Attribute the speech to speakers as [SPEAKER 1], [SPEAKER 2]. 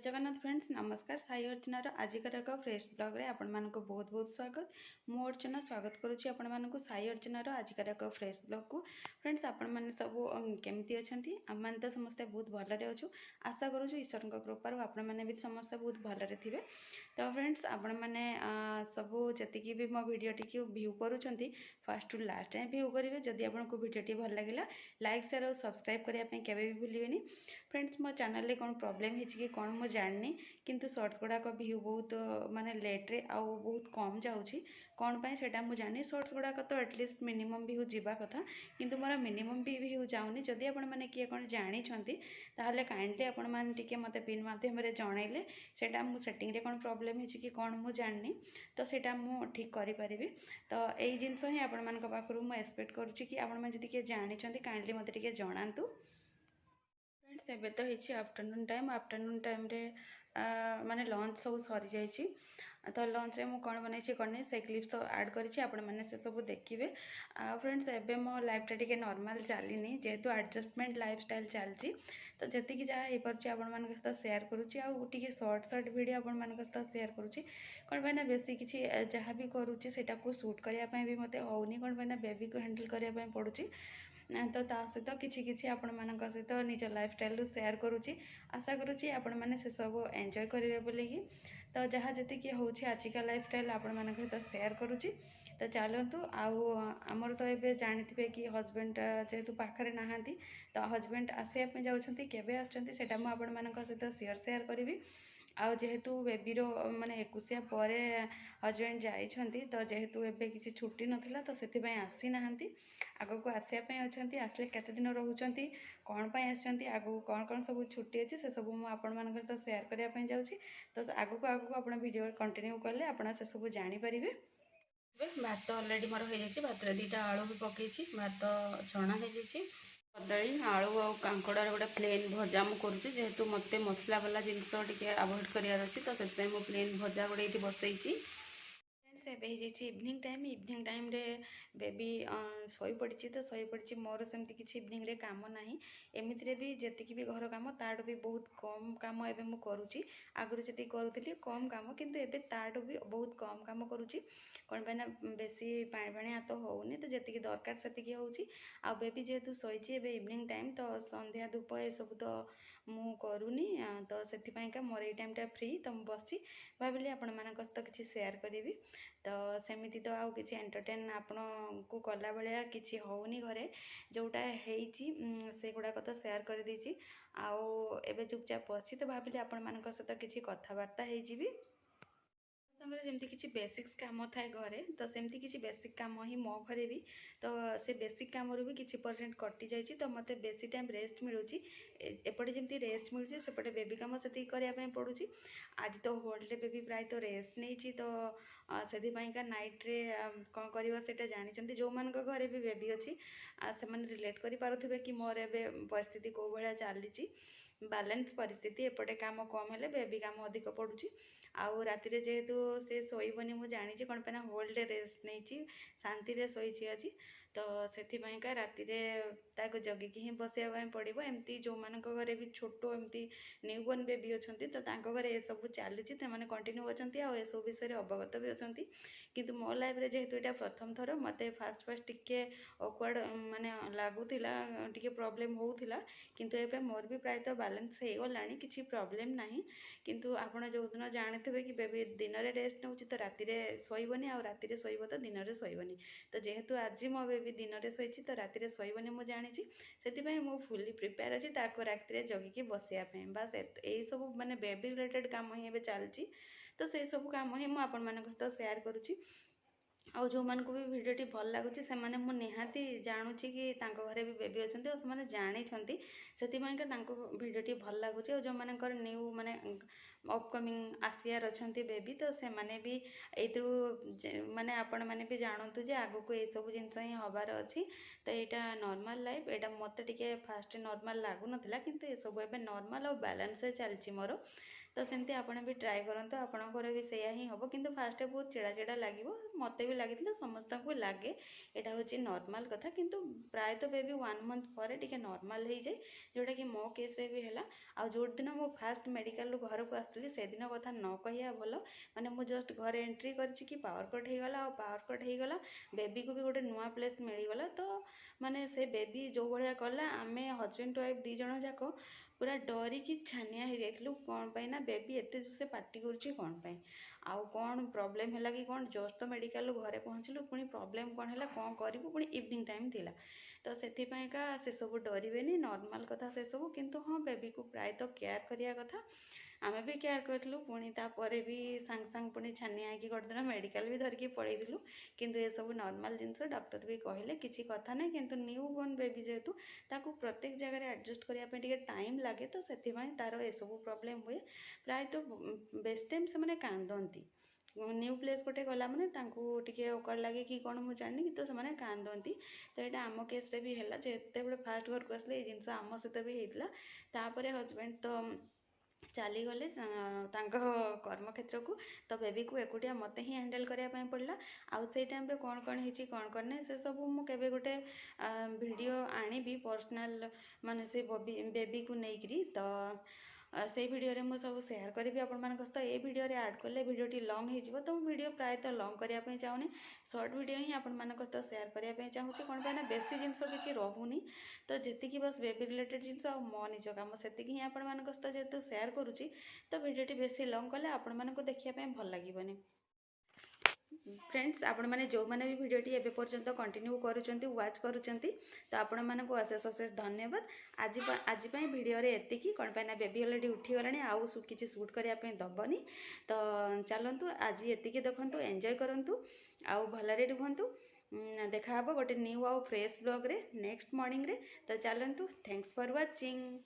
[SPEAKER 1] Jagannath friends नमस्कार साई अर्चनार आजिकार एक fresh blog रे आपण मानको बहुत बहुत स्वागत। मु अर्चना स्वागत करुच्ची आपण मानको साई अर्चनार आजिकार एक फ्रेश ब्लॉग को। फ्रेंड्स आपण माने सब केमती अछंती आम माने तो समस्त बहुत भलरे अछु। आशा करूछु ईश्वर कृपार आपण माने भी समस्त बहुत भलरे थिबे। तो फ्रेंड्स आपण माने सब जतिकी भी मो वीडियो टी व्यू करूछंती first to last time view करिवे। जदि आपनको वीडियो टी भल लागिला लाइक शेयर और सब्सक्राइब करिया पे केबे भी भूलिबेनी। फ्रेंड्स मो चैनल रे कोन प्रॉब्लम हिची कि कोन मो जाननी किंतु शॉर्ट्स गुड़ाक व्यू बहुत माने लेट्रे आउ बहुत कम जाऊँगी कौन पाई सेटा मु जानी। शॉर्ट्स गुड़ाक तो एटलिस्ट मिनिमम व्यू जावा कथा किंतु मोर मिनिमम भी व्यू जाऊनी। जदि आपण मैंने किए कौन जानी ताहले काइंडली आपण मैंने टिके मते पिन माध्यम रे जणाइले सेटा मु सेटिंग रे कोन प्रॉब्लम हिची कि कोन मु जाननी तो सेटा मु ठीक करि परिबी। तो एई जिंस ही आपण मान पाखरु मु एक्सपेक्ट करूची कि आपण मैंने जदि के जानी काइंडली मते टिके जणांतु। फ्रेंड्स एबे तो होइछि आफ्टरनून टाइम रे माने लंच सब सरी जाइछि। तो लंच रे मु कोन बनैछि कोन से क्लिप्स तो ऐड करिछि आपण माने से सब देखिबे। फ्रेंड्स एबे मो लाइफ टा टिके नॉर्मल चलिनी जेहेतु एडजस्टमेंट लाइफस्टाइल चलछि। तो जति कि जा हे परछि आपण मान सहित शेयर करूछि आ टिके शॉर्ट वीडियो आपण मान सहित शेयर करूछि कोन बायना बेसी किछि जहा भी करूछि सेटा को शूट करिया पय भी मते होउनी कोन बायना बेबी को हैंडल करिया पय पडुछि। तो ता सहित किछि किछि आपण मान सहित निज लाइफस्टाइल शेयर करूछि। आशा करूछि आपण माने से सब एंजॉय करिवे बोली कि। तो जहाँ जति कि होउछि आजिका लाइफस्टाइल आपण मान सहित शेयर करूछि। तो चलतु आमर तो ये जानिथिबे कि हजबैंड जेहेतु पाखरे नाहांती तो हजबैंड आसिया पे जाउछंती केबे आछंती सेटा मु आपण मान सहित शेयर करिवि। आ जेहेतु बेबीर माने 21 परे हजबैंड जाइछंती तो जेहेतु एबे किसी छुट्टी नथिला तो सेति पय आसी नाहांती आगो को आसिया पे अछंती आसले केते दिन रहउछंती कोन पय आछंती आगो कोन कोन सब छुट्टी अछि से सब मु आपण मान सहित शेयर करिया पय जाउछि। तो आगो को आपण वीडियो कंटिन्यू करले आपण से सब जानि परिबे। भात अलरेडी मोर हो जाइए भात दुटा आलू भी पकई भात छणा हो जाइए कदली आलू आ कांकड़ार गोटे प्लेन भजा मुझे करुँच जेहेतु मत मसला वाला जिनस टी अवॉइड करार अच्छी तो से प्लेन भजा गोटे ये बसई। फ्रेंड्स एवं इवनिंग टाइम रे बेबी शोई पड़ी तो शोई पड़ी मोर सेमती किसी इवनिंग रे काम ना एमती भी जी भी घर कम ताठू भी बहुत कम कम एवं मुझे करुँची आगुरी जी करूँ कम कम किंतु एबे ताठू भी बहुत कम कम करुँची कौन पाइना बेसी पानी पानी तो होनी तो जी दरकार से होची। आ बेबी जेहेतु शोची इवनिंग टाइम तो संध्या धूप ये सब तो मु करूनी तो से मोर ये टाइम टा फ्री तो बसी भाविली आपण मान सहित किसी शेयर करी। तो सेमिति तो आउ किसी एंटरटेन आपण को कला भाया किसी होनी घरे जोटा से गुड़ाक तो शेयर कर देछि। आउ एबे चुपचाप बसी तो भाविली आपण मान सहित किसी कथबार्ता होइजिबी। जमती किसी बेसिक्स काम थाए घरे तो सेमती किसी बेसिक काम ही मो घरे भी तो से बेसिक काम भी किसी परसेंट कटि जाइए तो मत बेसी टाइम रेस्ट मिलूँ एपटे जमी रेस्ट मिलूँ सेपटे बेबी कम से करने पड़ू। आज तो होल्डे बेबी प्राय तो रेस्ट नहीं तो से नाइट रे कौन करवा से जानते जो मान घरे भी बेबी अच्छी से रिलेट करें कि मोर ए परिस्थिति कौ भाया चली बैलेंस परिस्थिति एपटे काम कम है बेबी काम अधिक पड़ू। आउ राति जेहेतु से शोबनी मुझे जानी कौन पे होल डे रेस्ट नहीं शांति रे शोची आज तो से राति ताको जगिकी ही बसवाई पड़ो। एमती जो मान घरे भी छोट एमती न्यूबॉर्न बेबी अच्छा तो घरे ये सब चली कंटिन्यू अच्छा आ सब विषय अवगत भी अच्छा किंतु मो लाइफ रे जेहेतु यहाँ प्रथम थर मत फास्ट टिके ऑकवर्ड माने लगुला टिके प्रॉब्लम होउथिला किंतु एबे मोर भी प्रायतः बैलेंस हो गलानी किसी प्रॉब्लम नहीं। किंतु आपण जो दिन जानते कि बेबी दिन में रेस्ट नौ तो राति शोबनी आ राति शोब तो दिन में शोबनी तो जेहेतु आज मो बेबी दिन में शोची तो राति शोबनी मुझे जानी से मुझे फुली प्रिपेयर अच्छी राति जगिकी बसापी बास यही सब माने बेबी रिलेटेड काम ही चलती तो से सब काम ही मुझे शेयर करुँची। आउ जो मानक भी भिडियोटी भल लगुच से निहाती जानूची कि घरे भी बेबी अच्छा से जानी से भिडियोटी भल लगुच जो मान न्यू माने अपकमिंग आसियार अच्छा बेबी तो से मैंने भी यू माने आपण मैंने भी जानतु जे आगो को ये सब जिन ही हबार अच्छी तो यहाँ नॉर्मल लाइफ यहाँ मत टे फास्ट नॉर्मल लगुन किंतु ये सब एबे नॉर्मल और बैलेंस चलती मोर तो सेमती आपण भी ट्राए करंतु आपणकर भी सेया ही हम किंतु फास्ट बहुत चिड़ा चिड़ा लगे मत भी लगी समस्त को लगे यहाँ हूँ नॉर्मल कथा किंतु प्रायतः बेबी 1 मंथ पर टिके नॉर्मल हो जाए जोटा कि मो केस रे भी है आ जो दिन मो फास्ट मेडिकल घर को आसती से दिन कथा न कहिया भल माने मु जस्ट घर एंट्री कि पावर कट हो गला पावर कट हो गला बेबी को भी गोटे नुआ प्लेस मिलगला तो माने से बेबी जो भाया कला आम हजबैंड वाइफ दी जन जाक पूरा डरिकी छानिया हो जाइलु कौन पाई ना बेबी एत जोर से पार्टी करुच्ची कौन पाई आउ कौन प्रोब्लेम है कि कौन जस्ट तो मेडिकल घरे पहुँचलु पुणी प्रोब्लेम कौन है कौन करूँ पुणी इवनिंग टाइम थिला तो से से सब डरबे नॉर्मल कथा से सब किंतु हाँ बेबी को प्रायतः केयर करिया कथा आम भी केयर करूँ पुणी तापर भी सांग सांग पुणी छानिया कि गोटे दिन मेडिकल भी धरिकी पलैलु किंतु ये सब नॉर्मल जिनस डॉक्टर भी कहले किसी कथा ना किंतु न्यू बोर्न बेबी जेहेतु ताकू प्रत्येक जगह एडजस्ट करने टाइम लगे तो से तार ये सब प्रॉब्लम हुए प्रायतः बेस्ट टाइम से मैंने कांदती न्यू प्लेस गोटे गला मैंने टे ओकर लगे कि कौन मुझे जानी तो से कांदती तो यहाँ आम केस भी है जिते बड़े फास्ट घर को आसले ये जिनस आम सहित भी होता तापर हजबैंड तो चलीगले कर्म क्षेत्र को तो बेबी को एकुटिया मत ही हैंडल करने पड़ा आउ से टाइम रे कौन कौन होती कौन कौन नहीं से सब मुझे गोटे वीडियो आनी पर्सनल माने से बेबी को लेकरी तो से वीडियो रे मु सब शेयर करी आपण मान सहित ये वीडियो रे ऐड कले वीडियोटी लॉन्ग हो तो वीडियो प्रायतः लॉन्ग करने चाहूनी शॉर्ट वीडियो ही आपण मान सहित शेयर करने चाहूँगी कौन पाइना बेसी जिनस किसी रोनी तो जी बस बेबी रिलेटेड जिनस मो निज कम से ही आपण मान सहित जेहेतु शेयर करुँची तो वीडियोटी बेसी लॉन्ग कले आपण मानक देखिए भल लगे फ्रेंड्स आपण मैंने जो मैंने भी वीडियोटी एबे पर्यंत कंटिन्यू करुँच वाच करुँच तो आपण मानक अशेष अशेष धन्यवाद आज वीडियो रे एतिकी कौन पाइना बेबी अलरेडी उठी गलानी आउ किसी शूट करने दबनी तो चलतु आज एतिकी देखंतु एंजॉय करंतु आउ भलरे रुहंतु देखा गोटे न्यू आउ फ्रेश ब्लॉग रे नेक्स्ट मॉर्निंग रे तो चलतु थैंक्स फॉर वाचिंग।